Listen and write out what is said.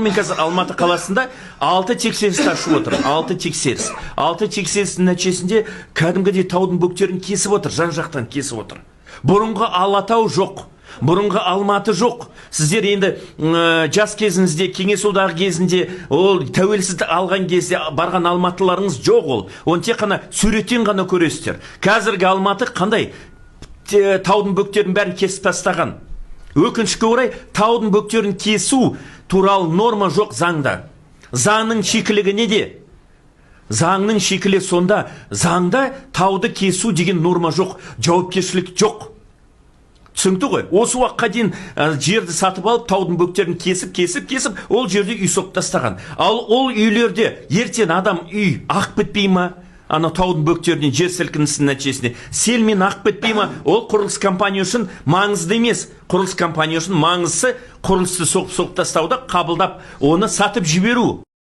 мен қазір Алматы қаласында 6 тексеріс ашып отыр. 6 тексеріс. 6 тексерістің нәтижесінде кәдімгідей таудың бөктерін кесіп отыр, жан-жақтан кесіп отыр. Бұрынғы Алатау жоқ. Бұрынғы Алматы жоқ. Сіздер енді жас кезіңізде, кеңес одағы кезінде, ол тәуелсіздік алған кезде барған алматыларыңыз жоқ ол. Оны тек қана суреттен ғана көресіздер. Қазіргі Алматы қандай? Таудың бөктерін бәрін кесіп тастаған. Өкінішке орай, таудың бөктерін кесу туралы норма жоқ заңда. Заңның шикілігі неде? Заңның шикілі сонда, заңда тауды кесу деген норма жоқ, жауапкершілік жоқ. Түсінікті ғой? Осы уақытқа дейін жерді сатып алып, таудың бөктерін кесіп, ол жерде үй соғып тастаған. Ал ол үйлерде ертең адам үй ақ бітпей ма? Ана таудың бөктерінен жер сілкінісінің нәтижесінде селмен ақ бітпей ма? Ол құрылыс компания үшін маңызды емес. Құрылыс компания үшін маңыздысы құрылысты соғып тастауды, қабылдап, оны сатып жіберу.